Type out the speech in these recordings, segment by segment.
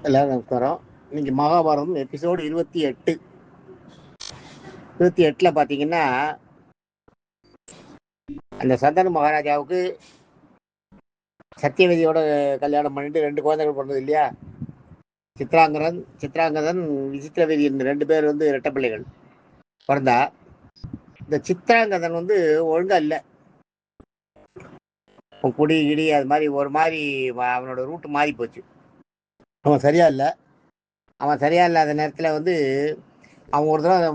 எல்லாரும் நமஸ்காரம். இன்னைக்கு மகாபாரதம் எபிசோடு 28 பார்த்தீங்கன்னா, அந்த சந்தனு மகாராஜாவுக்கு சத்தியவதியோட கல்யாணம் பண்ணிட்டு 2 குழந்தைகள் பிறந்தது இல்லையா? சித்ராங்கதன், விசித்திரவதி, இந்த 2 பேர் இரட்டை பிள்ளைகள் பிறந்தா. இந்த சித்ராங்கதன் ஒழுங்கா இல்லை, குடி கிடி அது மாதிரி ஒரு மாதிரி அவனோட ரூட்டு மாறி போச்சு. அவன் சரியா இல்லை. அவன் சரியா இல்லாத நேரத்தில் அவன் ஒரு தடவை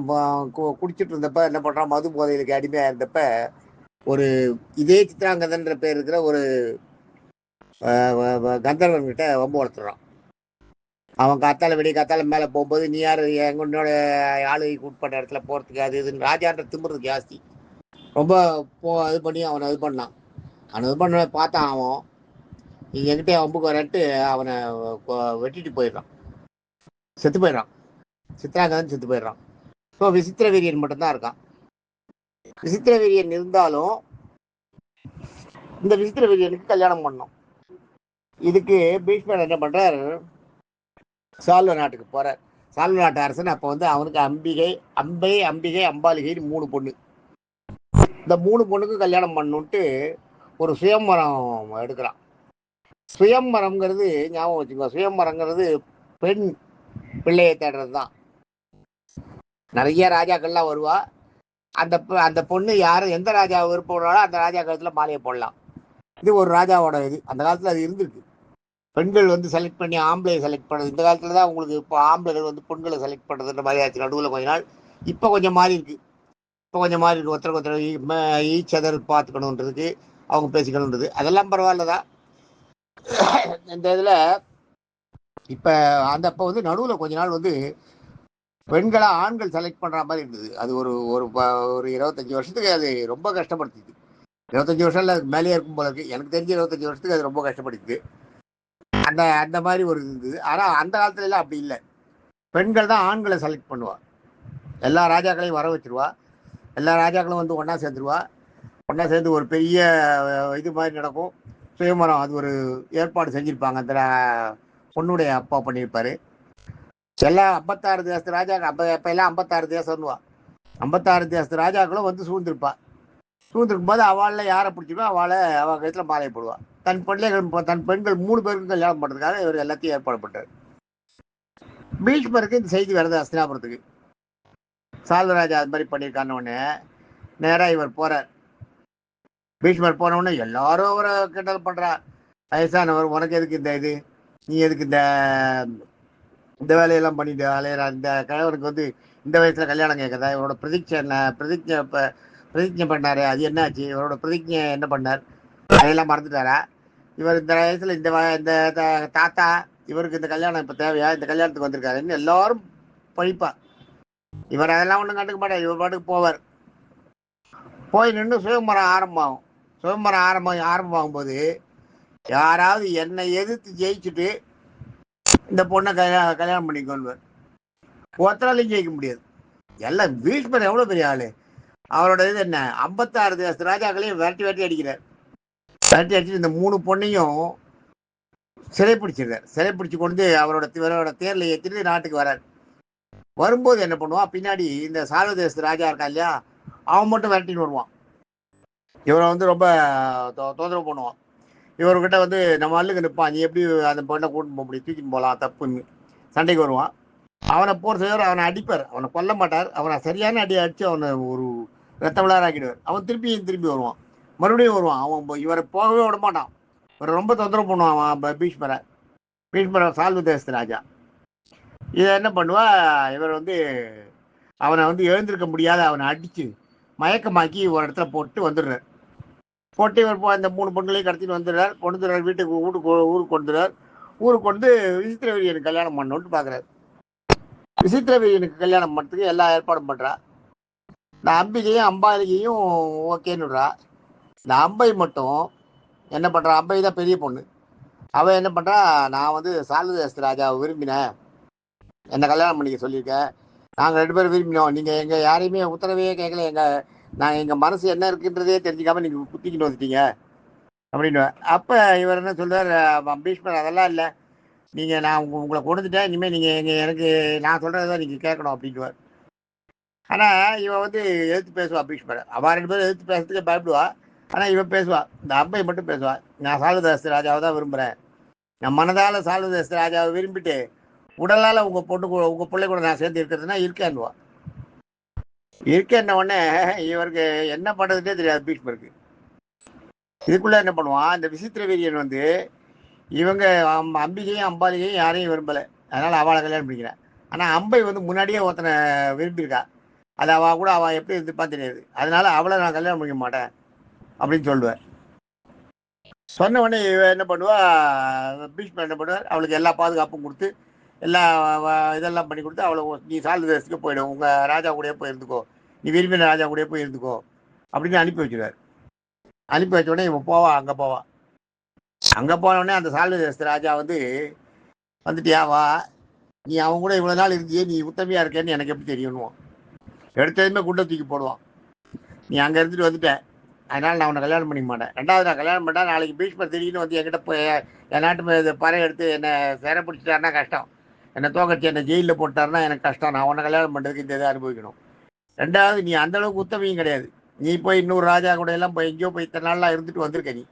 குடிச்சிட்டு இருந்தப்ப என்ன பண்ணுறான், மது போதைகளுக்கு அடிமையாக இருந்தப்ப ஒரு இதே சித்ராங்கதன்ற பேர் இருக்கிற ஒரு கந்தர்வன் கிட்ட வம்பு வளர்த்துறான். அவன் விடிய காத்தால மேலே போகும்போது, நீ யார் எங்களோட ஆளுகைக்கு உட்பட்ட இடத்துல போகிறதுக்கு, அது இதுன்னு ராஜான்ற திமுறது ஜாஸ்தி. ரொம்ப இது பண்ணி அவனை இது பண்ணான். அவனை இது பண்ண பார்த்தான். அவன் என்கிட்ட வம்புக்கு வரட்டு அவனை வெட்டிட்டு போயிடுறான், செத்து போயிடுறான். சித்ராங்கதன் செத்து போயிடுறான். ஸோ விசித்திர வீரியன் மட்டும்தான் இருக்கான். விசித்திர வீரியன் இருந்தாலும் இந்த விசித்திர வீரியனுக்கு கல்யாணம் பண்ணோம். இதுக்கு பீஷ்மர் என்ன பண்றார், சால்வ நாட்டுக்கு போறார். சால்வ நாட்டு அரசன் அப்போ அவனுக்கு அம்பிகை அம்பாலிகைன்னு 3 பொண்ணு. இந்த 3 பொண்ணுக்கும் கல்யாணம் பண்ணுன்ட்டு ஒரு சுயம்பரம் எடுக்கிறான். சுயம்பரம்ங்கிறது ஞாபகம் வச்சுக்கோ, சுயம்பரங்கிறது பெண் பிள்ளையை தேடுறது தான். நிறைய ராஜாக்கள்லாம் வருவா. அந்த பொண்ணு யாரும் எந்த ராஜா விருப்பம்னாலும் அந்த ராஜா காலத்துல மாலையை போடலாம். இது ஒரு ராஜாவோட இது. அந்த காலத்துல அது இருந்திருக்கு. பெண்கள் செலக்ட் பண்ணி ஆம்பளை செலக்ட் பண்ணுறது. இந்த காலத்துல தான் உங்களுக்கு இப்போ ஆம்பளைகள் பொண்களை செலக்ட் பண்ணுறதுன்ற மாதிரி ஆச்சு. நடுவில் கொஞ்ச நாள் இப்போ கொஞ்சம் மாறி இருக்கு. ஒருத்தருக்கு ஈச் அதர் பார்த்துக்கணுன்றதுக்கு அவங்க பேசிக்கணுன்றது அதெல்லாம் பரவாயில்லதான். இந்த இதில் இப்போ அப்போ நடுவில் கொஞ்ச நாள் பெண்களா ஆண்கள் செலக்ட் பண்ற மாதிரி இருந்தது. அது ஒரு ஒரு 25 வருஷத்துக்கு அது ரொம்ப கஷ்டப்படுத்திது. 25 வருஷம் இல்லை, மேலேயே இருக்கும் போல இருக்கு. எனக்கு தெரிஞ்ச 25 வருஷத்துக்கு அது ரொம்ப கஷ்டப்படுத்துது. அந்த மாதிரி ஒரு இருந்தது. ஆனா அந்த காலத்துல எல்லாம் அப்படி இல்லை. பெண்கள் தான் ஆண்களை செலக்ட் பண்ணுவா. எல்லா ராஜாக்களையும் வர வச்சிருவா. எல்லா ராஜாக்களும் ஒன்னா சேர்ந்துருவா. ஒன்னா சேர்ந்து ஒரு பெரிய இது மாதிரி நடக்கும். சுயமரம் அது ஒரு ஏற்பாடு செஞ்சிருப்பாங்க. அந்த பொண்ணுடைய அப்பா பண்ணியிருப்பாரு. எல்லாம் 56 தேசத்து ராஜாக்கள். அப்ப எல்லாம் 56 தேசம்னுவா. 56 தேசத்து ராஜாக்களும் சூழ்ந்திருப்பா. சூழ்ந்திருக்கும் போது அவளை யாரை பிடிச்சிருக்கோ அவளை அவ கழுத்துல மாலை போடுவா. தன் பெண்கள் 3 பேருக்கும் கல்யாணம் பண்றதுக்காக இவர் எல்லாத்தையும் ஏற்பாடு பண்றாரு. பீஷ்மருக்கு இந்த செய்தி வருது அஸ்தினாபுரத்துக்கு. சால்வராஜா அது மாதிரி பண்ணியிருக்கான்னு உடனே நேரா இவர் போறார். பீஷ்மர் போன உடனே எல்லாரும் அவரை கிண்டல் பண்றா. வயசானவர், உனக்கு எதுக்கு இந்த இது, நீ எதுக்கு இந்த வேலையெல்லாம் பண்ணிட்டு அலையிறா, இந்த கணவனுக்கு இந்த வயசுல கல்யாணம் கேட்கறதா, இவரோட பிரதிஜை பண்ணாரு, அது என்னாச்சு, இவரோட பிரதிஜை என்ன பண்ணார், அதையெல்லாம் மறந்துட்டாரா, இவர் இந்த வயசுல இந்த தாத்தா இவருக்கு இந்த கல்யாணம் இப்ப தேவையா, இந்த கல்யாணத்துக்கு வந்திருக்காருன்னு எல்லாரும் பழிப்பா. இவர் அதெல்லாம் ஒன்றும் கண்டுக்க மாட்டார். இவர் பாட்டுக்கு போவார். போய் நின்று சுயம்பரம் ஆரம்பமாகும். ஆரம்பமாகும் போது யாராவது என்னை எதிர்த்து ஜெயிச்சுட்டு இந்த பொண்ணை கல்யாணம் பண்ணிக்கொள்வார். ஒருத்தராலையும் ஜெயிக்க முடியாது. எல்லாம் பீஷ்மர் எவ்வளவு பெரிய ஆளு. அவரோட இது என்ன, 56 தேசத்து ராஜாக்களையும் விரட்டி அடிக்கிறார். விரட்டி அடிச்சுட்டு இந்த 3 பொண்ணையும் சிறை பிடிச்சு கொண்டு அவரோட தேர்ல ஏற்றிட்டு நாட்டுக்கு வர்றார். வரும்போது என்ன பண்ணுவான், பின்னாடி இந்த சால்வ தேசத்து ராஜா இருக்கான் இல்லையா, அவன் மட்டும் விரட்டின்னு வருவான். இவரை ரொம்ப தொந்தரவு பண்ணுவான். இவர்கிட்ட நம்ம அள்ளுக்கு நிற்பான், நீ எப்படி அந்த பொண்ணை கூட்டின்னு போக முடியும், தூக்கின்னு போகலாம், தப்புன்னு சண்டைக்கு வருவான். அவனை போர் செய்வார். அவனை அடிப்பார். அவனை கொல்ல மாட்டார். அவனை சரியான அடி அடிச்சு அவனை ஒரு ரத்த விழாராக்கிடுவார். அவன் திரும்பி வருவான். மறுபடியும் வருவான். அவன் இவரை போகவே விட மாட்டான். இவரை ரொம்ப தொந்தரவு பண்ணுவான் அவன் பீஷ்மரை சால்வ தேசத்து ராஜா. இதை என்ன பண்ணுவா, இவர் அவனை எழுந்திருக்க முடியாத அவனை அடிச்சு மயக்கமாக்கி ஒரு இடத்துல போட்டு வந்துடுறார். போட்டு இவர் இந்த 3 பொண்ணுகளையும் கடத்திட்டு வந்துடுறார். ஊருக்கு கொண்டுறார். ஊருக்கு கொண்டு விசித்திரவீரியனுக்கு கல்யாணம் பண்ணணும்னு பாக்குறாரு. விசித்திரவீரியனுக்கு கல்யாணம் பண்ணுறதுக்கு எல்லா ஏற்பாடும் பண்றா. இந்த அம்பிகையும் அம்பாலிகையும் ஓகேன்னுடுறா. இந்த அம்பை மட்டும் என்ன பண்றா, அம்பை தான் பெரிய பொண்ணு. அவ என்ன பண்றா, நான் சால்வ தேசத்து ராஜாவை விரும்பினேன், என்ன கல்யாணம் பண்ணிக்க சொல்லியிருக்கேன், நாங்கள் 2 பேரும் விரும்பினோம், நீங்க எங்க யாரையுமே உத்தரவே கேட்கல, எங்க மனசு என்ன இருக்குன்றதே தெரிஞ்சுக்காம நீங்க குத்திக்கிட்டு வந்துட்டீங்க அப்படின்னு. அப்ப இவர் என்ன சொல்றாரு, பீஷ்மர், அதெல்லாம் இல்லை, நான் உங்களை கொடுத்துட்டேன், இனிமேல் நீங்கள் எனக்கு நான் சொல்கிறத நீங்கள் கேட்கணும் அப்படின்ட்டுவார். ஆனால் இவன் வந்து எதிர்த்து பேசுவா பீஷ்மரை. அவள் 2 பேரும் எதிர்த்து பேசுறதுக்கே பயப்படுவா. ஆனால் இவன் பேசுவா, இந்த அம்பை மட்டும் பேசுவா. நான் சாலுதாஸ் ராஜாவை தான் விரும்புகிறேன், நான் மனதால் சாலுதாஸ் ராஜாவை விரும்பிட்டு உடலால் உங்கள் உங்கள் பிள்ளை கூட நான் சேர்ந்து இருக்கிறதுனா இருக்கேன்னுவா. இருக்கேன்ன உடனே இவருக்கு என்ன பண்ணுறதுனே தெரியாது பீஷ்மருக்கு. இதுக்குள்ளே என்ன பண்ணுவான், இந்த விசித்திர வீரியன் வந்து இவங்க அம்பிகையும் அம்பாலிகையும் யாரையும் விரும்பலை, அதனால் அவளை கல்யாணம் பண்ணிக்கிறேன். ஆனால் அம்பை வந்து முன்னாடியே ஒருத்தனை விரும்பியிருக்கா, அது அவள் கூட அவள் எப்படி இருந்துப்பான்னு தெரியாது, அதனால அவளை நான் கல்யாணம் பண்ணிக்க மாட்டேன் அப்படின்னு சொல்லுவேன். சொன்ன உடனே இவன் என்ன பண்ணுவா, பீஷ்மர் என்ன பண்ணுவார், அவளுக்கு எல்லா பாதுகாப்பும் கொடுத்து எல்லா இதெல்லாம் பண்ணி கொடுத்து அவளை நீ சால்வ தேசத்துக்கு போயிடும், உங்கள் ராஜா கூடயே போய் இருந்துக்கோ, நீ விரும்பின ராஜா கூடயே போய் இருந்துக்கோ அப்படின்னு அனுப்பி வச்சுருவார். அனுப்பி வச்ச உடனே இவன் போவான், அங்கே போவான். அங்கே போனோடனே அந்த சால்வ தேசத்து ராஜா வந்து வந்துட்டியா வா, நீ அவன் கூட இவ்வளோ நாள் இருந்தியே, நீ உத்தமையாக இருக்கேன்னு எனக்கு எப்படி தெரியணும், எடுத்ததுமே குண்டை தூக்கி போடுவான். நீ அங்கே இருந்துட்டு வந்துட்ட, அதனால் நான் உன்னை கல்யாணம் பண்ணிக்க மாட்டேன். 2வது நான் கல்யாணம் பண்ணால் நாளைக்கு பீஷ்மர் திடீர்னு வந்து என்கிட்ட போய் என் நாட்டு பறை எடுத்து என்னை சிறை பிடிச்சிட்டாருன்னா கஷ்டம், என்னை தோக்கடிச்சு என்னை ஜெயிலில் போட்டாருன்னா எனக்கு கஷ்டம், நான் உன்னை கல்யாணம் பண்ணுறதுக்கு இந்த இதை அனுபவிக்கணும். 2வது நீ அந்தளவுக்கு உத்தமையும் கிடையாது, நீ போய் இன்னொரு ராஜா கூட எல்லாம் போய் எங்கேயோ போய் இத்தனை நாளாக இருந்துட்டு வந்திருக்க, நீ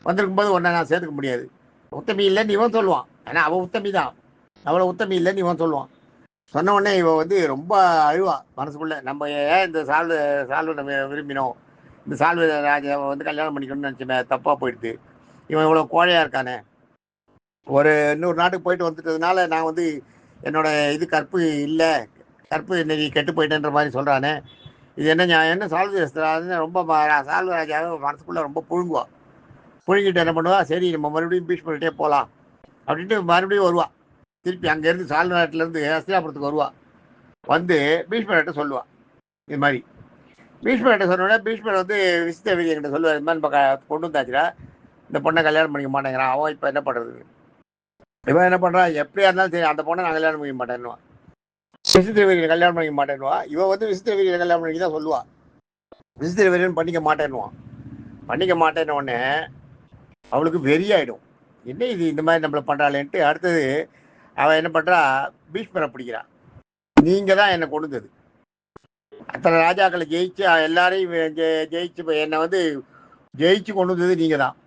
வந்திருக்கும்போது உன்னை நான் சேர்த்துக்க முடியாது, உத்தமி இல்லைன்னு இவன் சொல்லுவான். ஏன்னா அவள் உத்தமி தான், அவ்வளோ உத்தமி இல்லைன்னு இவன் சொல்லுவான். சொன்ன உடனே இவன் வந்து ரொம்ப அழுவா மனசுக்குள்ளே, நம்ம ஏன் இந்த சால்வை நம்ம விரும்பினோம், இந்த சால்வ ராஜாவை வந்து கல்யாணம் பண்ணிக்கணும்னு நினச்சிமே, தப்பாக போயிடுது, இவன் இவ்வளோ கோழையாக இருக்கானே, ஒரு இன்னொரு நாட்டுக்கு போயிட்டு வந்துட்டதுனால நான் வந்து என்னோட இது கற்பு இல்லை, கற்பு நெறி கெட்டு போயிட்டேன்ற மாதிரி சொல்கிறானே, இது என்ன என்ன சால்வ ரொம்ப சால்வ ராஜாவை மனசுக்குள்ளே ரொம்ப புழுங்குவான். புழுங்கிட்டு என்ன பண்ணுவா, சரி நம்ம மறுபடியும் பீஷ்மர்கிட்டே போகலாம் அப்படின்ட்டு மறுபடியும் வருவா. திருப்பி அங்கேருந்து சால்வ நாட்டிலேருந்து ஹஸ்தினாபுரத்துக்கு வருவா. வந்து பீஷ்மர்கிட்ட சொல்லுவாள் இது மாதிரி. பீஷ்மர்கிட்ட சொன்னோடனே பீஷ்மர் வந்து விசித்திர வீரியன்கிட்ட சொல்லுவார், இது மாதிரி நம்ம கொண்டு வந்தாச்சுடா, இந்த பொண்ணை கல்யாணம் பண்ணிக்க மாட்டேங்கிறான், அவன் இப்போ என்ன பண்ணுறது, இவன் என்ன பண்ணுறான், எப்படியா இருந்தாலும் சரி அந்த பொண்ணை நான் கல்யாணம் பண்ணிக்க மாட்டேன்னுவான். விசித்திர வீரியன் கல்யாணம் பண்ணிக்க மாட்டேன்னுவா. இவன் வந்து விசித்திர வீரியன் கல்யாணம் பண்ணிக்க தான் சொல்லுவாள், விசித்திர வீரியன் பண்ணிக்க மாட்டேன்னுவான். பண்ணிக்க மாட்டேன்ன உடனே அவளுக்கு வெறியாயிடும், என்ன இது இந்த மாதிரி நம்மளை பண்ணுறாளேன்ட்டு. அடுத்தது அவள் என்ன பண்ணுறா, பீஷ்மரை பிடிக்கிறான், நீங்கள் தான் என்னை கொண்டு வந்தது, அத்தனை ராஜாக்களை ஜெயிச்சு எல்லாரையும் ஜெயிச்சு என்னை வந்து ஜெயிச்சு கொண்டு வந்தது நீங்கள் தான்.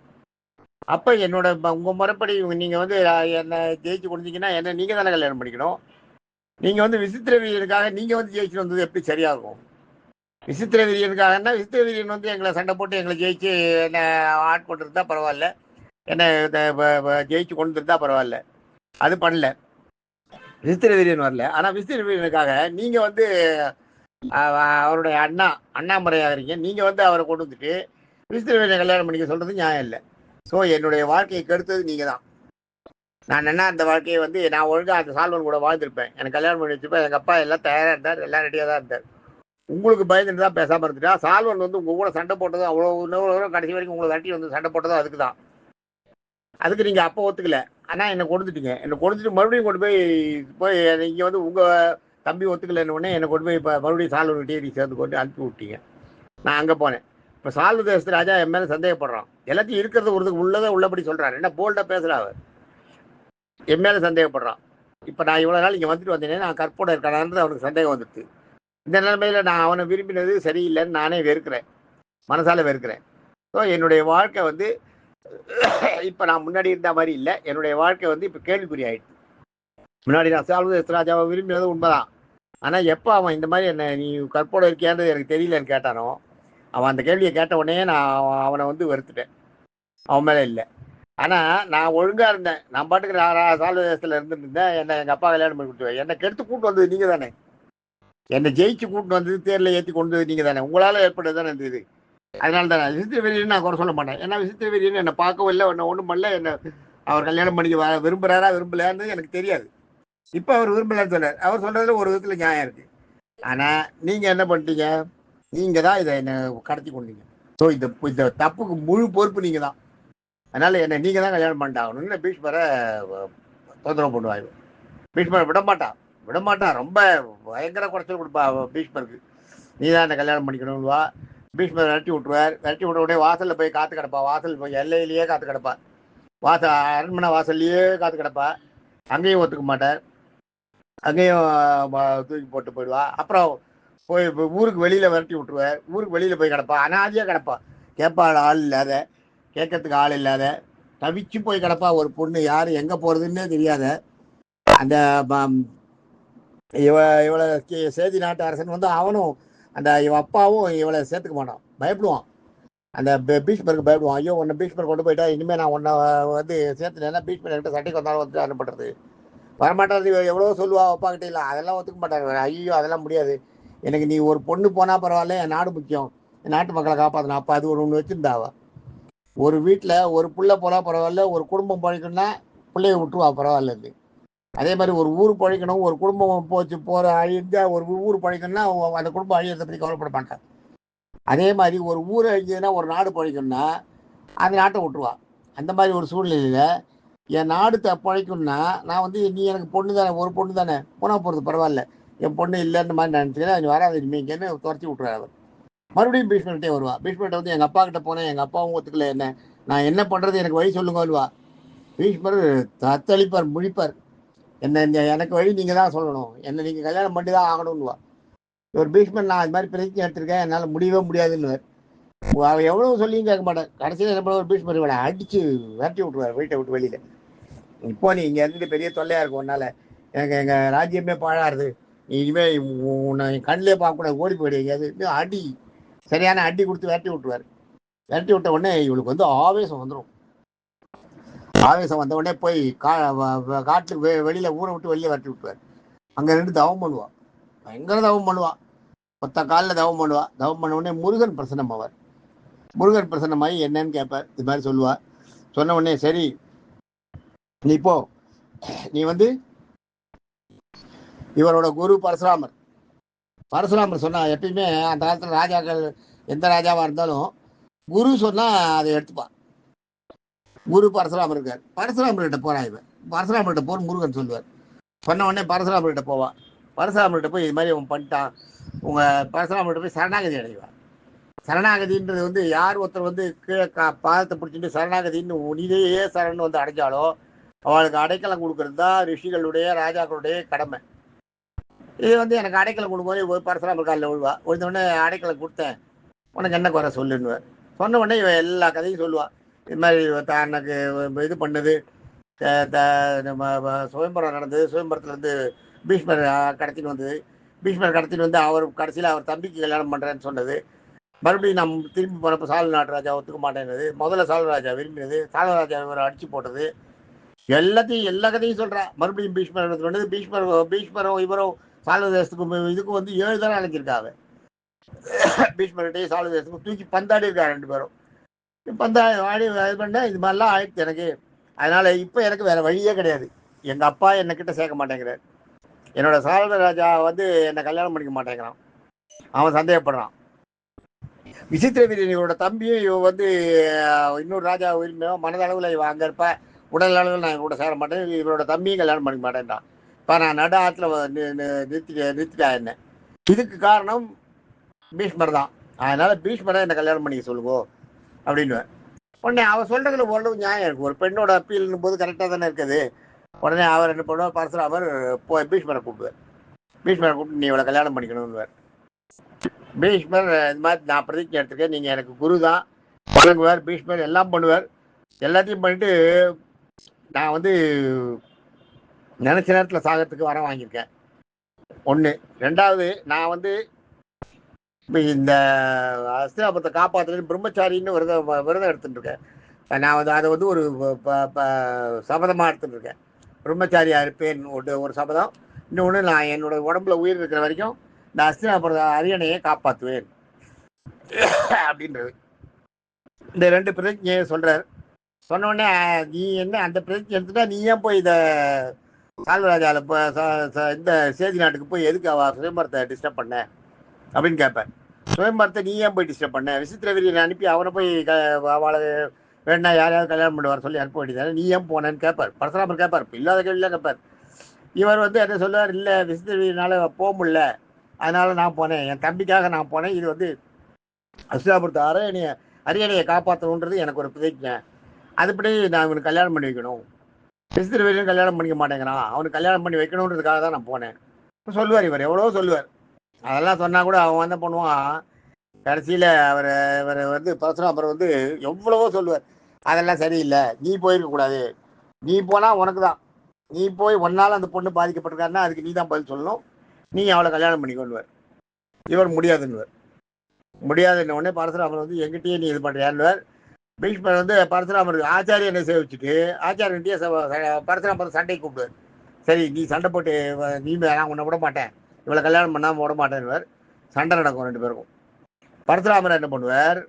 அப்போ என்னோட உங்கள் முறைப்படி நீங்கள் வந்து என்னை ஜெயிச்சு கொடுத்தீங்கன்னா என்ன நீங்கள் தானே கல்யாணம் பண்ணிக்கணும், நீங்கள் வந்து விசித்திர வீரியனுக்காக நீங்கள் வந்து ஜெயிச்சு வந்தது எப்படி சரியாகும், விசித்திர வீரியனுக்காகன்னா விசித்திர வீரியன் வந்து எங்களை சண்டை போட்டு எங்களை ஜெயிச்சு என்னை ஆட்கொண்டு இருந்தால் பரவாயில்ல, என்னை ஜெயிச்சு கொண்டு இருந்தால் பரவாயில்ல, அது பண்ணல, விசித்திர வீரியன் வரல. ஆனால் விசித்திர வீரியனுக்காக நீங்கள் வந்து அவருடைய அண்ணாமறையாக இருக்கீங்க, நீங்கள் வந்து அவரை கொண்டு வந்துட்டு விசித்திர வீரியனை கல்யாணம் பண்ணிக்க சொல்கிறது நியாயம் இல்லை. ஸோ என்னுடைய வாழ்க்கையை கெடுத்தது நீங்கள் தான். நான் என்ன அந்த வாழ்க்கையை வந்து நான் ஒழுங்காக அந்த சால்வன் கூட வாழ்ந்துருப்பேன், எனக்கு கல்யாணம் பண்ணி வச்சுப்பேன், எங்கள் அப்பா எல்லாம் தயாராக இருந்தார், எல்லாம் ரெடியாக தான் இருந்தார், உங்களுக்கு பயந்துட்டு தான் பேசாமல் இருந்துட்டா. சால்வன் வந்து உங்கள் கூட சண்டை போட்டதும் அவ்வளோ கடைசி வரைக்கும் உங்களை தட்டி வந்து சண்டை போட்டதும் அதுக்கு தான், அதுக்கு நீங்கள் அப்போ ஒத்துக்கல, ஆனால் என்னை கொடுத்துட்டீங்க, என்னை கொடுத்துட்டு மறுபடியும் கொண்டு போய் நீங்கள் வந்து உங்கள் தம்பி ஒத்துக்கலன்னு உடனே என்னை கொண்டு போய் இப்போ மறுபடியும் சால்வன்கிட்டே நீ சேர்ந்து கொண்டு அனுப்பி விட்டீங்க. நான் அங்கே போனேன். இப்போ சால்வ தேசத்து ராஜா என் மேலே சந்தேகப்படுறான், எல்லாத்தையும் இருக்கிறது உள்ளதை உள்ளபடி சொல்கிறான், என்ன போல்டாக பேசுகிறா, அவர் என் மேலே சந்தேகப்படுறான். இப்போ நான் இவ்வளோ நாள் இங்கே வந்துட்டு வந்தேனே, நான் கற்போட இருக்கானது அவனுக்கு சந்தேகம் வந்துடுது. இந்த நிலைமையில் நான் அவனை விரும்பினது சரியில்லைன்னு நானே வெறுக்கிறேன், மனசால வெறுக்கிறேன். ஸோ என்னுடைய வாழ்க்கை வந்து இப்போ நான் முன்னாடி இருந்த மாதிரி இல்லை, என்னுடைய வாழ்க்கை வந்து இப்போ கேள்விக்குறி ஆயிடுச்சு. முன்னாடி நான் சால்வ தேசத்து ராஜாவை விரும்பினது உண்மைதான், ஆனால் எப்போ அவன் இந்த மாதிரி என்ன நீ கற்போட இருக்கியான்றது எனக்கு தெரியலன்னு கேட்டானோ, அவன் அந்த கேள்வியை கேட்ட உடனே நான் அவனை வந்து வெறுத்துட்டேன், அவன் மேலே இல்லை. ஆனால் நான் ஒழுங்காக இருந்தேன், நான் பாட்டுக்கு சால்வ தேசத்தில் இருந்துருந்தேன், என்னை எங்கள் அப்பா கல்யாணம் பண்ணி கொடுத்துருவேன், என்னை கெடுத்து கூட்டு வந்தது நீங்கள் தானே, என்னை ஜெயிச்சு கூட்டு வந்தது தேரில் ஏற்றி கொண்டு வந்தது நீங்கள் தானே, உங்களால் ஏற்பட்டது தானே இருந்தது. அதனால தான் விசித்திர வீரியன் நான் குறை சொல்ல மாட்டேன், ஏன்னா விசித்திர வீரியன் என்னை பார்க்கவும் இல்லை, என்னை ஒன்றும் பண்ணல, என்னை அவர் கல்யாணம் பண்ணிக்க விரும்புகிறாரா விரும்பலையான்னு எனக்கு தெரியாது. இப்போ அவர் விரும்பலன்னு சொன்னார், அவர் சொல்கிறதுல ஒரு விதத்தில் நியாயம் இருக்குது. ஆனால் நீங்கள் என்ன பண்ணிட்டீங்க, நீங்கள் தான் இதை என்னை கடத்தி கொண்டீங்க. ஸோ இந்த தப்புக்கு முழு பொறுப்பு நீங்கள் தான், அதனால் என்னை நீங்கள் தான் கல்யாணம் பண்ணிட்டாகணும்னு பீஷ்மரை தொந்தரவு பண்ணுவாங்க. பீஷ்மரை விடமாட்டான், ரொம்ப பயங்கர குறைச்சல் கொடுப்பா பீஷ்மருக்கு, நீ தான் என்னை கல்யாணம் பண்ணிக்கணும்வா. பீஷ்மர் விரட்டி விட்டுருவார், விரட்டி விட்ட உடனே வாசலில் போய் காத்து கிடப்பா, வாசல் போய் எல்லையிலேயே காத்து கிடப்பா, அரண்மனை வாசல்லையே காத்து கிடப்பா. அங்கேயும் ஒத்துக்க மாட்டார். அங்கேயும் தூக்கி போட்டு போயிடுவா. அப்புறம் போய் ஊருக்கு வெளியில் விரட்டி விட்டுருவார். ஊருக்கு வெளியில் போய் கிடப்பா, அனாதியாக கிடப்பா. கேட்பாள் ஆள் இல்லாத, கேட்கறதுக்கு ஆள் இல்லாத, தவிச்சு போய் கிடப்பா. ஒரு பொண்ணு யார் எங்கே போகிறதுன்னே தெரியாத அந்த இவளை சேதி நாட்டு அரசன் வந்து அவனும் அந்த இவ அப்பாவும் இவளை சேர்த்துக்க மாட்டான், பயப்படுவான். அந்த பீஷ்மருக்கு பயப்படுவான். ஐயோ உன்னை பீஷ்மர் கொண்டு போயிட்டா இனிமேல் நான் உன்னை வந்து சேர்த்துனேன்னா பீஷ்மர் என்கிட்ட சட்டைக்கு வந்தாலும் வந்து என்ன பண்ணுறது, வரமாட்டாரு. எவ்வளோ சொல்லுவா அப்பா கிட்ட, இல்லை அதெல்லாம் ஒத்துக்க மாட்டாரு. ஐயோ அதெல்லாம் முடியாது, எனக்கு நீ ஒரு பொண்ணு போனால் பரவாயில்ல, என் நாடு முக்கியம், என் நாட்டு மக்களை காப்பாற்றணும். அப்போ அது ஒன்று வச்சுருந்தாவா. ஒரு வீட்டில் ஒரு பிள்ளை போனால் பரவாயில்ல, ஒரு குடும்பம் பழிக்கணும்னா பிள்ளைய விட்டுருவா பரவாயில்ல. அதே மாதிரி ஒரு ஊர் பழிக்கணும், ஒரு குடும்பம் போச்சு போகிற அழிஞ்சா ஒரு ஊர் பழிக்கணும்னா அந்த குடும்பம் அழியறதை பற்றி கவலைப்பட மாட்டான். அதே மாதிரி ஒரு ஊர் அழிஞ்சதுன்னா ஒரு நாடு பழிக்கணும்னா அந்த நாட்டை விட்டுருவா. அந்த மாதிரி ஒரு சூழ்நிலையில் என் நாடு பழைக்கணும்னா நான் வந்து நீ எனக்கு பொண்ணு தானே, ஒரு பொண்ணு தானே, போனால் போகிறது பரவாயில்ல, என் பொண்ணு இல்லைன்னு மாதிரி நினச்சிக்கிறேன், நீ வராது இனிமேங்கன்னு துரத்தி விட்டுறாரு அவர். மறுபடியும் பீஷ்மர்கிட்டே வருவா. பீஷ்மர்கிட்ட வந்து எங்கள் அப்பா கிட்ட போனேன், எங்கள் அப்பாவும் ஒத்துக்கல, என்ன நான் என்ன பண்ணுறது, எனக்கு வழி சொல்லுங்க வருவா. பீஷ்மர் தத்தளிப்பார், முழிப்பார். என்ன எனக்கு வழி நீங்கள் தான் சொல்லணும், என்னை நீங்கள் கல்யாணம் பண்ணி தான் ஆகணும்னுவா. ஒரு பீஷ்மர் நான் அது மாதிரி பிரச்சனை எடுத்திருக்கேன், என்னால் முடியவே முடியாதுன்னு அவன் எவ்வளோ சொல்லியும் கேட்க மாட்டேன். கடைசியில் என்ன பண்ண, ஒரு பீஷ்மர் இவனை அடித்து விரட்டி விட்டுருவார் வீட்டை விட்டு வெளியில். இப்போ நீ இங்கே இருந்துட்டு பெரிய தொல்லையாக இருக்கும், உன்னால எனக்கு எங்கள் ராஜ்யமே பாழாருது, நீ இனிமேல் உன்னை கண்ணிலே பார்க்கக்கூடாது, ஓடி போயிடு எங்கேயாவது அடி, சரியான அடி கொடுத்து விரட்டி விட்டுருவார். விரட்டி விட்ட உடனே இவளுக்கு வந்து ஆவேசம் வந்துடும். ஆவேசம் வந்த உடனே போய் காட்டுக்கு வெளியில் ஊரை விட்டு வெளியே விரட்டி விட்டுருவார். அங்கே ரெண்டு தவம் பண்ணுவாள், பயங்கர தவம் பண்ணுவாள், மொத்த காலில் தவம் பண்ணுவாள். தவம் பண்ண உடனே முருகன் பிரசன்னம் ஆவார். முருகன் பிரசன்னமாகி என்னன்னு கேட்பார். இது மாதிரி சொல்லுவாள். சொன்ன உடனே சரி நீ போ, நீ வந்து இவரோட குரு பரசுராமர். பரசுராமர் சொன்னா எப்பயுமே அந்த காலத்துல ராஜாக்கள் எந்த ராஜாவா இருந்தாலும் குரு சொன்னா அதை எடுத்துப்பான். குரு பரசுராமர் இருக்கார். பரசுராமர்கிட்ட போறா இவன். பரசுராமர்கிட்ட போன்னு முருகன் சொல்லுவார். சொன்ன உடனே பரசுராமர்கிட்ட போவான். பரசுராமர்கிட்ட போய் இது மாதிரி அவன் பண்ணிட்டான், உங்க பரசுராமர்கிட்ட போய் சரணாகதி அடைவான். சரணாகதின்றது வந்து யார் ஒருத்தர் வந்து கீழே பாதத்தை பிடிச்சிட்டு சரணாகதின்னு உனிதையே சரண் வந்து அடைஞ்சாலோ அவளுக்கு அடைக்கலம் கொடுக்கறது தான் ரிஷிகளுடைய ராஜாக்களுடைய கடமை. இது வந்து எனக்கு அடைக்கலம் கொடுக்கும்போது பரசுராமர் காலில் விழுவா. விழுந்தோடனே அடைக்கலம் கொடுத்தேன், உனக்கு என்ன குறை சொல்லுன்னுவார். சொன்ன உடனே இவன் எல்லா கதையும் சொல்லுவாள். இது மாதிரி தனக்கு இது பண்ணது, சுயம்பரம் நடந்தது, சுயம்பரத்துலேருந்து பீஷ்மர் கடத்தின்னு வந்தது, பீஷ்மர் கடத்தின்னு வந்து அவர் கடைசியில் அவர் தம்பிக்கு கல்யாணம் பண்ணுறேன்னு சொன்னது, மறுபடியும் நம்ம திரும்பி போனப்போ சால நாட்டு ராஜா ஒத்துக்க மாட்டேங்குது, முதல்ல சாலராஜா விரும்பினது, சாலராஜா இவரை அடிச்சு போட்டது, எல்லாத்தையும் எல்லா கதையும் சொல்கிறா. மறுபடியும் பீஷ்மர் வந்து பீஷ்மரும் இவரும் சால தேசத்துக்கு இதுக்கும் வந்து 7 தடவை அழைச்சிருக்காங்க. பீஷ்மர்கிட்டையும் சால தேசத்துக்கும் தூக்கி பந்தாடி இருக்கா ரெண்டு பேரும். பந்தாடி ஆடி இது பண்ண இது மாதிரிலாம் ஆயிடுச்சு எனக்கு. அதனால இப்போ எனக்கு வேற வழியே கிடையாது. எங்கள் அப்பா என்னக்கிட்ட சேர்க்க மாட்டேங்கிறார், என்னோட சால ராஜா வந்து என்னை கல்யாணம் பண்ணிக்க மாட்டேங்கிறான், அவன் சந்தேகப்படுறான். விசித்திர வீரனோட தம்பியும் இவன் வந்து இன்னொரு ராஜா விரும்பியும் மனதளவில் இவன் அங்கே இருப்பா, உடல் அளவில் நான் கூட சேர மாட்டேன், இவரோட தம்பியும் கல்யாணம் பண்ணிக்க மாட்டேன்டான். இப்போ நான் நடு ஆற்றுல நிறுத்திட்டா என்ன. இதுக்கு காரணம் பீஷ்மர் தான். அதனால பீஷ்மரை என்னை கல்யாணம் பண்ணிக்க சொல்லுவோம் அப்படின்னு. உடனே அவன் சொல்றதுல ஓரளவு நியாயம் இருக்கு. ஒரு பெண்ணோட அப்பீல்னும் போது கரெக்டாக தானே இருக்குது. உடனே அவர் என்ன பண்ணுவார், பரசுராமர் போய் பீஷ்மரை கூப்பிடுவார். பீஷ்மரை கூப்பிட்டு நீ இவளை கல்யாணம் பண்ணிக்கணும்னுவார். பீஷ்மர் இது மாதிரி நான் பிரதிஜை எடுத்துருக்கேன், நீங்கள் எனக்கு குரு தான் வழங்குவார். பீஷ்மர் எல்லாம் பண்ணுவார். எல்லாத்தையும் பண்ணிட்டு நான் வந்து நினச்ச நேரத்தில் சாகத்துக்கு வர வாங்கியிருக்கேன் ஒன்று. ரெண்டாவது நான் வந்து இப்போ இந்த அஸ்தினாபுரத்தை காப்பாற்றுறது பிரம்மச்சாரின்னு விரதம் எடுத்துட்டு இருக்கேன். நான் வந்து அதை வந்து ஒரு சபதமாக எடுத்துட்டு இருக்கேன். பிரம்மச்சாரியாக இருப்பேன் ஒரு சபதம். இன்னொன்று நான் என்னோட உடம்புல உயிர் இருக்கிற வரைக்கும் இந்த அஸ்தினாபுர அரியணையை காப்பாற்றுவேன் அப்படின்றது. இந்த 2 பிரதிஜையை சொல்கிறார். சொன்ன உடனே நீ என்ன அந்த பிரதிஜை எடுத்துட்டா நீ ஏன் போய் இதை சால்வராஜாவில் இப்போ இந்த சேதி நாட்டுக்கு போய் எதுக்கு அவ சுயம்பரத்தை டிஸ்டர்ப் பண்ண அப்படின்னு கேட்பேன். சுயம்பரத்தை நீ ஏன் போய் டிஸ்டர்ப் பண்ண, விசித்திர வீரனை அனுப்பி அவனை போய் அவளை வேணா யாரையாவது கல்யாணம் பண்ணி வர சொல்லி அனுப்ப வேண்டியதானே, நீ ஏன் போனேன்னு கேட்பார். பரசுராமர் கேட்பார், இப்போ இல்லாத கேள்விலாம் கேட்பார். இவர் வந்து என்ன சொல்லுவார், இல்லை விசித்திர வீரனால போக முடியல அதனால நான் போனேன், என் தம்பிக்காக நான் போனேன், இது வந்து அஸ்தினாபுரத்தை அரியணையை காப்பாற்றணுன்றது எனக்கு ஒரு பிரதிஜை, அதுபடி நான் இவனுக்கு கல்யாணம் பண்ணி வைக்கணும் விசித்திர வீரன் கல்யாணம் பண்ணிக்க மாட்டேங்கிறான், அவனுக்கு கல்யாணம் பண்ணி வைக்கணுன்றதுக்காக தான் நான் போனேன் சொல்லுவார். இவர் எவ்வளோ சொல்லுவார். அதெல்லாம் சொன்னா கூட அவன் என்ன பண்ணுவான், கடைசியில இவர் வந்து பரசுராமர் வந்து எவ்வளவோ சொல்லுவார். அதெல்லாம் சரியில்லை, நீ போயிருக்க கூடாது, நீ போனா உனக்கு தான், நீ போய் ஒன்னால அந்த பொண்ணு பாதிக்கப்பட்டிருக்காருன்னா அதுக்கு நீ தான் பதில் சொல்லணும், நீ அவளை கல்யாணம் பண்ணி கொள்வார். இவர் முடியாதுன்னுவார். முடியாதுன்ன உடனே பரசுராமர் வந்து எங்கிட்டயே நீ இது பண்றியான்னுவார். பீஷ்மர் வந்து பரசுராமர் ஆச்சாரியனை சேவிச்சுட்டு ஆச்சாரியன்கிட்டயே பரசுராமர் சண்டைக்கு கூப்பிடுவார். சரி நீ சண்டை போட்டு நீ நான் உன்னை விட மாட்டேன், இவளை கல்யாணம் பண்ணாமல் விட மாட்டேன்னுவார். சண்டை நடக்கும் ரெண்டு பேருக்கும். பரசுராமர் என்ன பண்ணுவார்,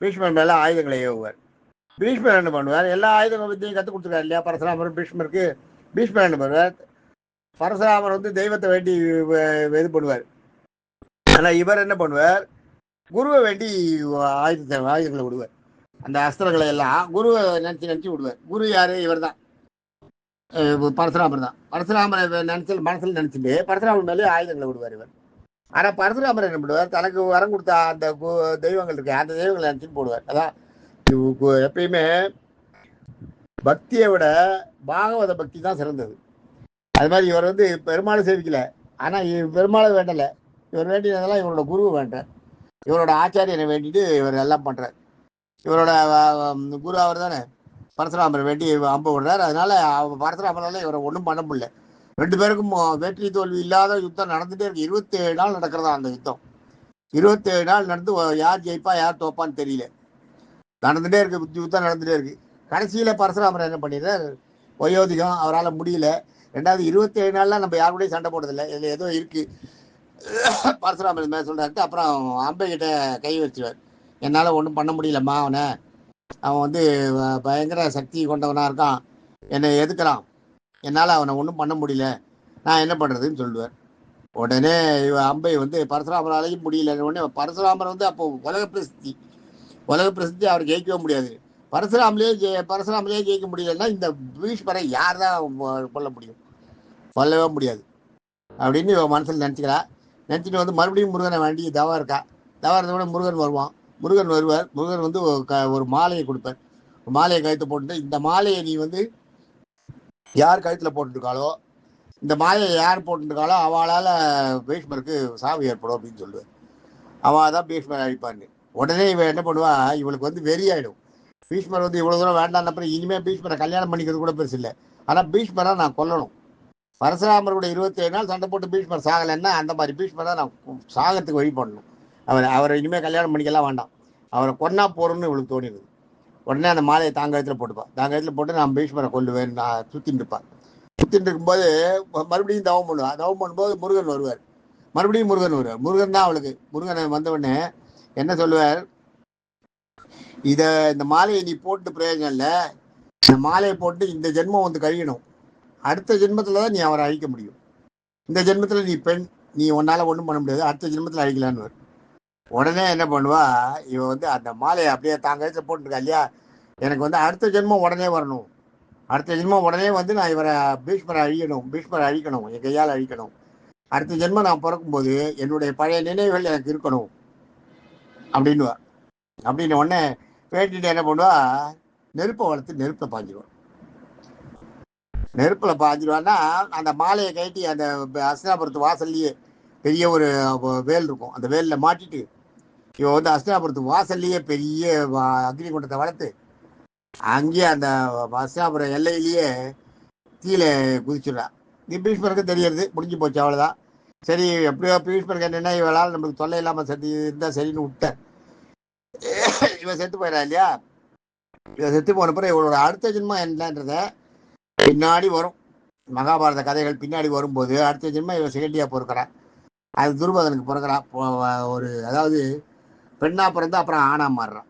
பீஷ்மர் மேலே ஆயுதங்களை ஏவுவார். பீஷ்மர் என்ன பண்ணுவார், எல்லா ஆயுதங்களை பற்றியும் கற்றுக் கொடுத்துருக்காரு இல்லையா பரசுராமர் பீஷ்மருக்கு. பீஷ்மர் என்ன பண்ணுவார், பரசுராமர் வந்து தெய்வத்தை வேண்டி இது பண்ணுவார். ஆனால் இவர் என்ன பண்ணுவார், குருவை வேண்டி ஆயுதங்களை விடுவார். அந்த அஸ்திரங்களை எல்லாம் குருவை நினச்சி விடுவார். குரு யாரு, இவர் தான், பரசுராமர் தான். பரசுராமரை மனசில் நினைச்சுட்டு பரசுராமர் மேலே ஆயுதங்களை விடுவார் இவர். ஆனா பரசுராமர் என்ன பண்ணுவார், தனக்கு வரம் கொடுத்த அந்த தெய்வங்கள் இருக்கு, அந்த தெய்வங்களை நினைச்சுட்டு போடுவார். அதான் எப்பயுமே பக்தியை விட பாகவத பக்தி தான் சிறந்தது. அது மாதிரி இவர் வந்து பெருமாளை சேவிக்கல, ஆனா பெருமாளை வேண்டல, இவர் வேண்டியதெல்லாம் இவரோட குருவை வேண்டார், இவரோட ஆச்சாரியனை வேண்டிட்டு இவர் எல்லாம் பண்றார். இவரோட குரு அவர் தானே, பரசுராமர் வேண்டி அம்பு விடுறார். அதனால பரசுராமரால இவரை ஒன்றும் பண்ண முடியல. ரெண்டு பேருக்கும் வெற்றி தோல்வி இல்லாத யுத்தம் நடந்துட்டே இருக்கு. 27 நாள் நடக்கிறதா அந்த யுத்தம். 27 நாள் நடந்து யார் ஜெயிப்பா யார் தோப்பான்னு தெரியல, நடந்துட்டே இருக்கு, யுத்தம் நடந்துட்டே இருக்கு. கடைசியில பரசுராமர் என்ன பண்ணிடுறார், வயோதிகம், அவரால் முடியல. ரெண்டாவது 27 நாள்லாம் நம்ம யாரு கூடயும் சண்டை போடுறதில்லை, இதுல ஏதோ இருக்கு பரசுராமர் மேல சொல்றாரு. அப்புறம் அம்பை கிட்ட கை வச்சுவார், என்னால ஒன்றும் பண்ண முடியலம்மா, அவன் வந்து பயங்கர சக்தி கொண்டவனா இருக்கான், என்னை எதுக்குறான், என்னால் அவனை ஒன்றும் பண்ண முடியல, நான் என்ன பண்ணுறதுன்னு சொல்லுவார். உடனே அம்பை வந்து பரசுராமராலையும் முடியலன்னு உடனே பரசுராமர் வந்து அப்போ உலக பிரசித்தி அவர் ஜெயிக்கவே முடியாது. பரசுராமலே ஜெயிக்க முடியலன்னா இந்த பீஷ்மரை யார் தான் கொல்ல முடியும், கொல்லவே முடியாது அப்படின்னு இவன் மனசில் நினச்சிக்கிறா. நினச்சிட்டு வந்து மறுபடியும் முருகனை வேண்டி தவம் இருக்கா. தவம் இருந்த கூட முருகன் வருவான். முருகன் வருவார். முருகன் வந்து ஒரு மாலையை கொடுப்பார். மாலையை கழுத்து போட்டு, இந்த மாலையை நீ வந்து யார் கழுத்தில் போட்டுருக்காளோ, இந்த மாலையை யார் போட்டுருக்காளோ அவளால் பீஷ்மருக்கு சாவு ஏற்படும் அப்படின்னு சொல்லுவார். அவள் தான் பீஷ்மர் அழிப்பான்னு. உடனே இவன் என்ன பண்ணுவா, இவளுக்கு வந்து வெறியாயிடும். பீஷ்மர் வந்து இவ்வளோ தூரம் வேண்டாம், அப்புறம் இனிமேல் பீஷ்மரை கல்யாணம் பண்ணிக்கிறது கூட பெருசு இல்லை, ஆனால் பீஷ்மரை நான் கொல்லணும். பரசுராமரோட 27 நாள் சண்டை போட்டு பீஷ்மர் சாகலைன்னா அந்த மாதிரி பீஷ்மரை நான் சாகத்துக்கு வழி பண்ணணும். அவரை இனிமேல் கல்யாணம் பண்ணிக்கலாம் வேண்டாம், அவரை கொன்னா போறோம்னு இவளுக்கு தோணிடுது. உடனே அந்த மாலையை தாங்கத்தில் போட்டுப்பான். தாங்கத்தில் போட்டு நான் பீஷ்மரை கொல்லுவேன், நான் சுத்தின்னு இருப்பான். சுத்தின்னு இருக்கும்போது மறுபடியும் தவம் பண்ணுவான். தவம் பண்ணும்போது முருகன் வருவார். மறுபடியும் முருகன் வருவார். முருகன் தான் அவளுக்கு. முருகனை வந்த உடனே என்ன சொல்லுவார், இந்த மாலையை நீ போட்டு பிரயோஜனம் இல்லை, இந்த மாலையை போட்டு இந்த ஜென்மம் வந்து கழியணும், அடுத்த ஜென்மத்தில் தான் நீ அவரை அழிக்க முடியும். இந்த ஜென்மத்தில் நீ பெண், நீ உன்னால ஒன்றும் பண்ண முடியாது, அடுத்த ஜென்மத்தில் அழிக்கலான்னு. உடனே என்ன பண்ணுவா, இவ வந்து அந்த மாலையை அப்படியே தாங்க போட்டுருக்கா இல்லையா, எனக்கு வந்து அடுத்த ஜென்மம் உடனே வரணும், அடுத்த ஜென்மம் உடனே வந்து நான் இவரை பீஷ்மரை அழிக்கணும், என் கையால் அழிக்கணும், அடுத்த ஜென்மம் நான் பிறக்கும்போது என்னுடைய பழைய நினைவுகள் எனக்கு இருக்கணும் அப்படின்னுவா. அப்படின்னு உடனே வேண்டிட்டு என்ன பண்ணுவா, நெருப்பை வளர்த்து நெருப்பை பாஞ்சிடுவான். நெருப்பில் பாஞ்சிடுவான்னா அந்த மாலையை கட்டி அந்த அஸ்தினாபுரத்து வாசல்லையே பெரிய ஒரு வேல் இருக்கும், அந்த வேலில் மாட்டிட்டு இவன் வந்து அஸ்தினாபுரத்து வாசல்லையே பெரிய அக்னி குண்டத்தை வளர்த்து அங்கேயே அந்த அஸ்தினாபுரம் எல்லையிலேயே கீழே குதிச்சுடுறான். பீஷ்மருக்கு தெரியறது, முடிஞ்சு போச்சு, அவ்வளோதான். சரி எப்படியோ பீஷ்மருக்கு என்னென்னா இவளால் நம்மளுக்கு தொல்லை இல்லாமல் செத்து இருந்தால் சரின்னு விட்டேன். இவன் செத்து போயிடா இல்லையா. இவன் செத்து போன பிறகு இவளோட அடுத்த ஜென்மம் என்னன்றத பின்னாடி வரும், மகாபாரத கதைகள் பின்னாடி வரும்போது அடுத்த ஜென்மம் இவன் செகண்டியா பொறுக்கிறான். அது துருபதனுக்கு பிறக்கிறான். அதாவது பெண்ணா பிறந்தா அப்புறம் ஆணா மாறுறான்.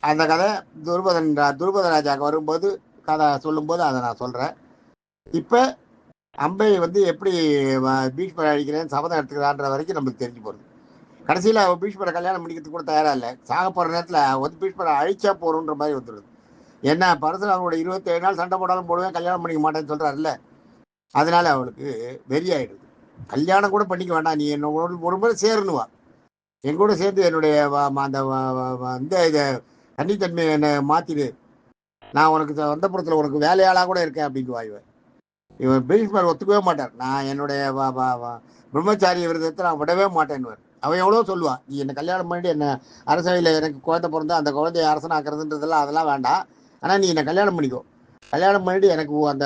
அந்த கதை துருபத ராஜாவுக்கு வரும்போது கதை சொல்லும்போது அதை நான் சொல்றேன். இப்ப அம்பை வந்து எப்படி பீஷ்மரை அழிக்கிறேன்னு சபதம் எடுத்துக்கிறான்ற வரைக்கும் நம்மளுக்கு தெரிஞ்சு போகுது. கடைசியில் அவள் பீஷ்மரை கல்யாணம் பண்ணிக்கிறதுக்கு கூட தயாரா இல்லை. சாக போற நேரத்தில் வந்து பீஷ்மரை அழிச்சா போறோன்ற மாதிரி வந்துடுது. என்ன பரசுராமரோட 27 நாள் சண்டை போடாலும் போடுவேன், கல்யாணம் பண்ணிக்க மாட்டேன்னு சொல்றாருல்ல, அதனால அவளுக்கு வெறியாயிடுது. கல்யாணம் கூட பண்ணிக்க வேண்டாம், நீ என்னோட ஒரு முறை சேரணுவா, என் கூட சேர்ந்து என்னுடைய அந்த இந்த இதை தண்ணித்தன்மையை என்னை மாத்திடு, நான் உனக்கு வந்தபுரத்தில் உனக்கு வேலையாளாக கூட இருக்கேன் அப்படின்னு இவர். இவர் பீஷ்மர் ஒத்துக்கவே மாட்டார். நான் என்னுடைய பிரம்மச்சாரிய விரதத்தை நான் விடவே மாட்டேன்னுவார். அவன் எவ்வளோ சொல்லுவான், நீ என்னை கல்யாணம் பண்ணிட்டு என்ன அரசவையில் எனக்கு குழந்தை பிறந்தா அந்த குழந்தைய அரசனாக்குறதுன்றதெல்லாம் அதெல்லாம் வேண்டாம். ஆனால் நீ என்னை கல்யாணம் பண்ணிக்கோ, கல்யாணம் பண்ணிட்டு எனக்கு அந்த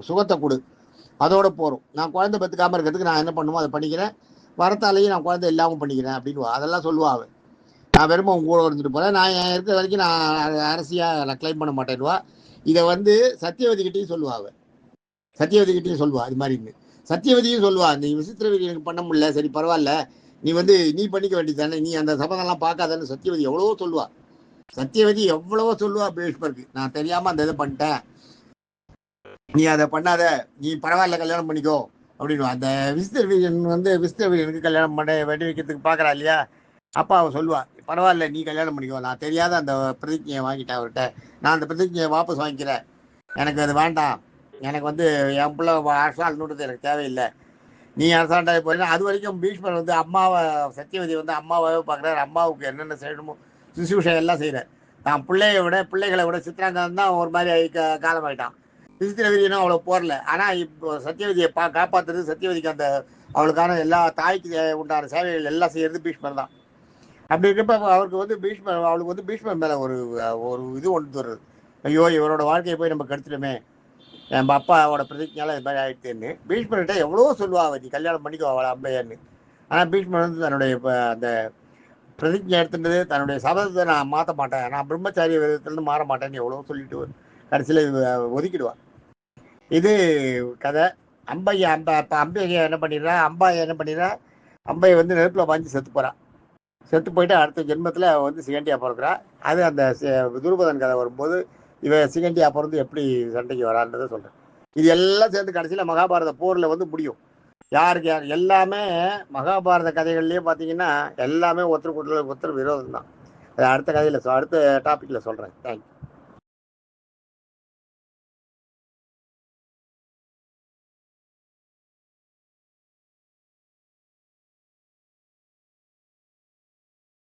சுகத்தை கொடு, அதோட போகிறோம். நான் குழந்தை பெற்றுக்காமல் இருக்கிறதுக்கு நான் என்ன பண்ணுமோ அதை பண்ணிக்கிறேன், வரத்தாலேயும் நான் குழந்தை இல்லாமல் பண்ணிக்கிறேன் அப்படின்னு அதெல்லாம் சொல்லுவாள் அவன். நான் வெறும் உங்க கூட இருந்துட்டு போகிறேன், நான் இருக்கிற வரைக்கும் நான் அரசியாக நான் கிளைம் பண்ண மாட்டேன்னுவா. இதை சத்தியவதிக்கிட்டையும் சொல்லுவா அவன். சத்தியவதிக்கிட்டையும் சொல்லுவா இது மாதிரின்னு. சத்தியவதியும் சொல்லுவா, நீ விசித்திரவதி எனக்கு பண்ண முடியல, சரி பரவாயில்ல, நீ நீ பண்ணிக்க வேண்டியது தானே, நீ அந்த சபதம்லாம் பார்க்காதான்னு சத்தியவதி எவ்வளவோ சொல்லுவா. சத்தியவதி எவ்வளவோ சொல்லுவா பீஷ்மருக்கு, நான் தெரியாம அந்த இதை பண்ணிட்டேன், நீ அதை பண்ணாத, நீ பரவாயில்ல கல்யாணம் பண்ணிக்கோ அப்படின்னு. அந்த விசித்திரவீரியன் விசித்திரவீரியனுக்கு கல்யாணம் பண்ண வெடி வைக்கிறதுக்கு பார்க்குறா இல்லையா, அப்பா அவன் சொல்லுவா, பரவாயில்ல நீ கல்யாணம் பண்ணிக்கோ, நான் தெரியாத அந்த பிரதிஜையை வாங்கிட்டேன் அவர்கிட்ட, நான் அந்த பிரதிஜையை வாபஸ் வாங்கிக்கிறேன், எனக்கு அது வேண்டாம், எனக்கு என் பிள்ளை அரசாண்டது எனக்கு தேவையில்லை, நீ அரசாண்டாய் போறீங்க. அது வரைக்கும் பீஷ்மர் அம்மாவை சத்தியவதி அம்மாவாவே பார்க்குறாரு. அம்மாவுக்கு என்னென்ன செய்யணுமோ சுசூஷை எல்லாம் செய்கிறார். தான் பிள்ளைகளை விட சித்திராங்கன் தான் ஒரு மாதிரி காலமாயிட்டான். விசித்திரவீரியனும் அவ்வளோ போரல. ஆனால் இப்போ சத்தியவதியை காப்பாற்றுறது, சத்தியவதிக்கு அந்த அவளுக்கான எல்லா தாய்க்கு உண்டான சேவைகள் எல்லாம் செய்யறது பீஷ்மர் தான். அப்படி இருக்கப்ப அவருக்கு பீஷ்மர் அவளுக்கு பீஷ்மர் மேலே ஒரு ஒரு இது கொண்டு வருது, ஐயோ இவரோட வாழ்க்கையை போய் நம்ம கெடுத்துடுமே, என் அப்பாவோட பிரதிஜால இது மாதிரி ஆயிடுச்சுன்னு. பீஷ்மர்கிட்ட எவ்வளோ சொல்லுவா, நீ கல்யாணம் பண்ணிக்கோ அவளை அம்பையன்னு. ஆனால் பீஷ்மர் தன்னுடைய அந்த பிரதிஜை எடுத்துட்டது, தன்னுடைய சபதத்தை நான் மாற்ற மாட்டேன், நான் பிரம்மச்சாரிய விதத்துலேருந்து மாற மாட்டேன்னு எவ்வளோ சொல்லிட்டு கடைசியில் ஒதுக்கிடுவான். இது கதை. அம்பையை என்ன பண்ணிடுறா, அம்பையை நெருப்பில் பாஞ்சு செத்து போகிறான். செத்து போயிட்டு அடுத்த ஜென்மத்தில் சிகண்டியா பிறக்கிறா. அது அந்த துருபதன் கதை வரும்போது சிகண்டியா பிறந்து எப்படி சண்டைக்கு வரான்றதை சொல்கிறேன். இது எல்லாம் சேர்ந்து கடைசியில் மகாபாரத போரில் முடியும். யாருக்கு யார் எல்லாமே மகாபாரத கதைகள்லேயே பார்த்தீங்கன்னா எல்லாமே ஒருத்தருக்கு ஒருத்தர் விரோதம் தான். அடுத்த கதையில் அடுத்த டாப்பிக்கில் சொல்கிறேன். தேங்க்யூ.